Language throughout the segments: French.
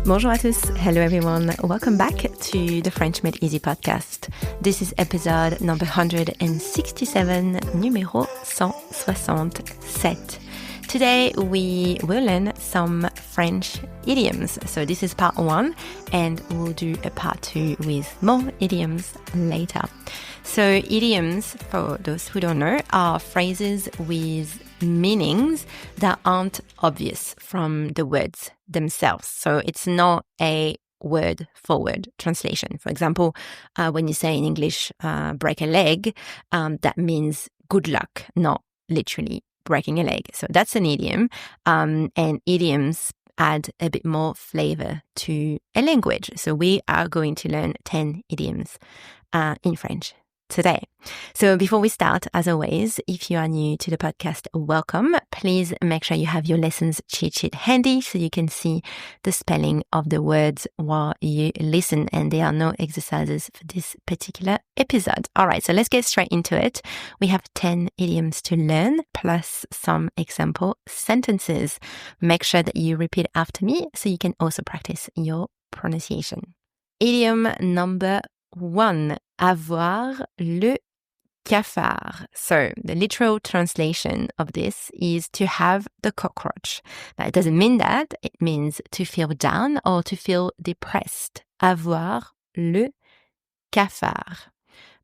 Bonjour à tous. Hello everyone. Welcome back to the French Made Easy podcast. This is episode number 167, numéro 167. Today we will learn some French idioms. So this is part 1 and we'll do a part 2 with more idioms later. So idioms, for those who don't know, are phrases with meanings that aren't obvious from the words themselves. So it's not a word-for-word translation. For example, when you say in English, break a leg, that means good luck, not literally breaking a leg. So that's an idiom. And idioms add a bit more flavor to a language. So we are going to learn 10 idioms in French today. So before we start, as always, if you are new to the podcast, welcome. Please make sure you have your lessons cheat sheet handy so you can see the spelling of the words while you listen, and there are no exercises for this particular episode. All right, so let's get straight into it. We have 10 idioms to learn plus some example sentences. Make sure that you repeat after me so you can also practice your pronunciation. Idiom number 1, avoir le cafard. So the literal translation of this is to have the cockroach. Now, it doesn't mean that. It means to feel down or to feel depressed. Avoir le cafard.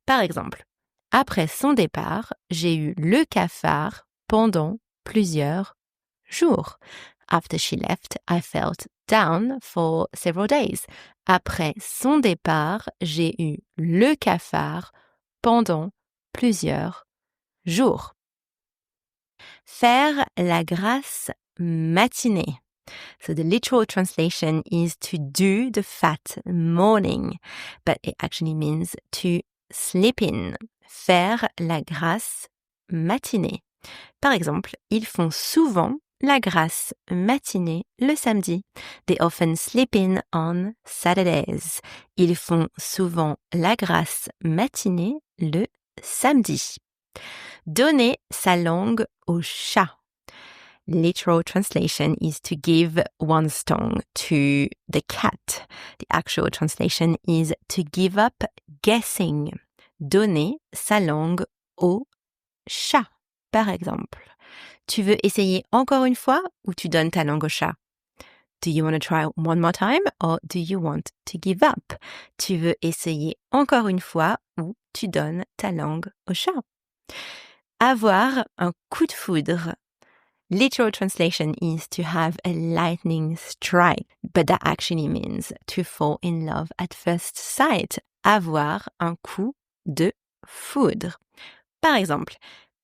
Par exemple, après son départ, j'ai eu le cafard pendant plusieurs jours. After she left, I felt down for several days. Après son départ, j'ai eu le cafard pendant plusieurs jours. Faire la grasse matinée. So the literal translation is to do the fat morning, but it actually means to sleep in. Faire la grasse matinée. Par exemple, ils font souvent la grasse matinée le samedi. They often sleep in on Saturdays. Ils font souvent la grasse matinée le samedi. Donner sa langue au chat. Literal translation is to give one's tongue to the cat. The actual translation is to give up guessing. Donner sa langue au chat, par exemple. Tu veux essayer encore une fois ou tu donnes ta langue au chat? Do you want to try one more time or do you want to give up? Tu veux essayer encore une fois ou tu donnes ta langue au chat? Avoir un coup de foudre. Literal translation is to have a lightning strike, but that actually means to fall in love at first sight. Avoir un coup de foudre. Par exemple,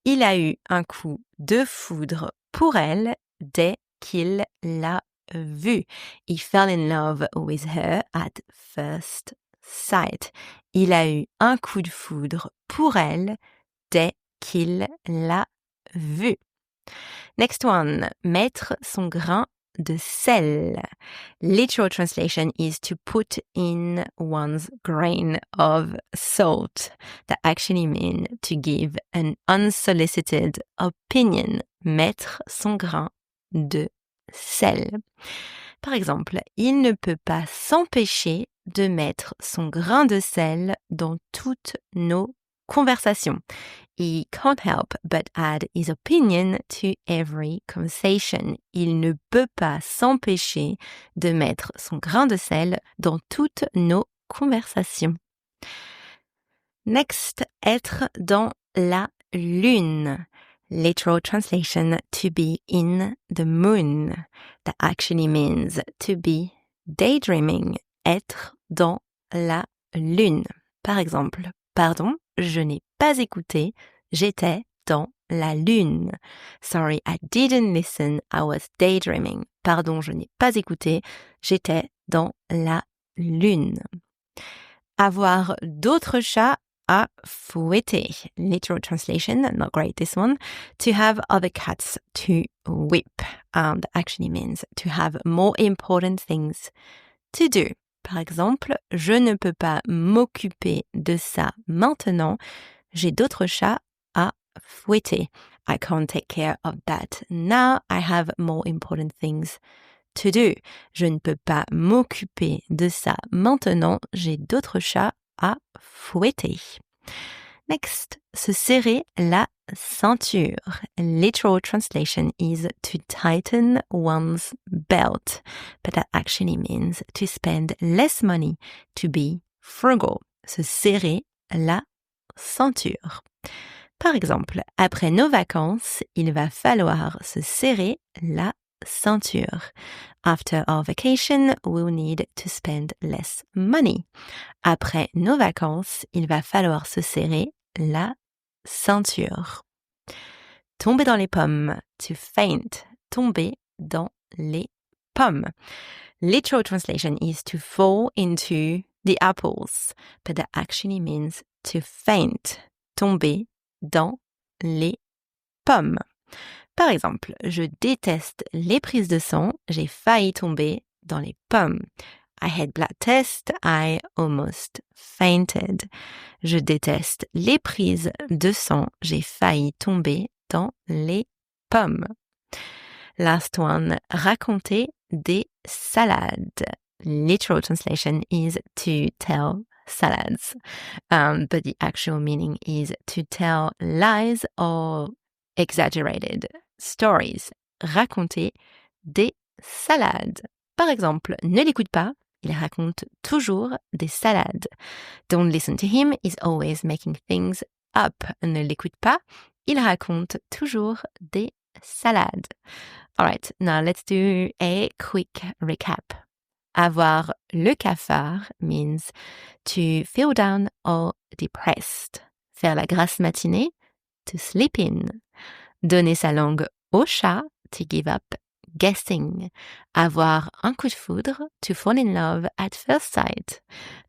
il a eu un coup de foudre pour elle dès qu'il l'a vue. He fell in love with her at first sight. Il a eu un coup de foudre pour elle dès qu'il l'a vue. Next one, mettre son grain de sel. Literal translation is to put in one's grain of salt. That actually means to give an unsolicited opinion. Mettre son grain de sel. Par exemple, il ne peut pas s'empêcher de mettre son grain de sel dans toutes nos conversations. He can't help but add his opinion to every conversation. Il ne peut pas s'empêcher de mettre son grain de sel dans toutes nos conversations. Next, être dans la lune. Literal translation, to be in the moon. That actually means to be daydreaming. Être dans la lune. Par exemple, pardon, je n'ai pas écouté, j'étais dans la lune. Sorry, I didn't listen, I was daydreaming. Pardon, je n'ai pas écouté, j'étais dans la lune. Avoir d'autres chats à fouetter. Literal translation, not great this one. To have other cats to whip. That actually means to have more important things to do. Par exemple, je ne peux pas m'occuper de ça maintenant. J'ai d'autres chats à fouetter. I can't take care of that now. I have more important things to do. Je ne peux pas m'occuper de ça maintenant, j'ai d'autres chats à fouetter. Next, se serrer la ceinture. Literal translation is to tighten one's belt, but that actually means to spend less money, to be frugal. Se serrer la ceinture. Par exemple, après nos vacances, il va falloir se serrer la ceinture. After our vacation, we'll need to spend less money. Après nos vacances, il va falloir se serrer la ceinture. Tomber dans les pommes, to faint. Tomber dans les pommes. Literal translation is to fall into the apples, but that actually means to faint. Tomber dans les pommes. Par exemple, je déteste les prises de sang, j'ai failli tomber dans les pommes. I had blood test, I almost fainted. Je déteste les prises de sang, j'ai failli tomber dans les pommes. Last one, raconter des salades. Literal translation is to tell salads, but the actual meaning is to tell lies or exaggerated stories. Raconter des salades. Par exemple, ne l'écoute pas, il raconte toujours des salades. Don't listen to him, he's always making things up. Ne l'écoute pas, il raconte toujours des salades. All right, now let's do a quick recap. Avoir le cafard means to feel down or depressed. Faire la grasse matinée, to sleep in. Donner sa langue au chat, to give up guessing. Avoir un coup de foudre, to fall in love at first sight.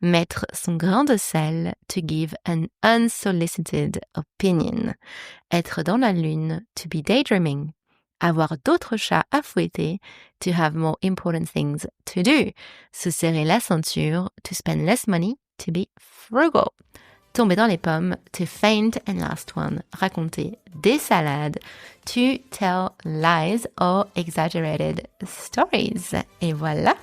Mettre son grain de sel, to give an unsolicited opinion. Être dans la lune, to be daydreaming. Avoir d'autres chats à fouetter, to have more important things to do. Se serrer la ceinture, to spend less money, to be frugal. Tomber dans les pommes, to faint, and last one, raconter des salades, to tell lies or exaggerated stories. Et voilà,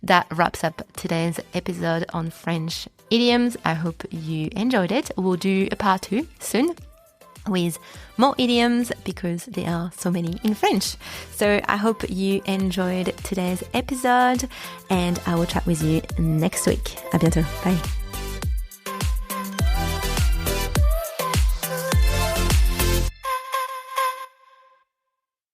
that wraps up today's episode on French idioms. I hope you enjoyed it. We'll do a part 2 soon with more idioms because there are so many in French. So I hope you enjoyed today's episode and I will chat with you next week. À bientôt. Bye.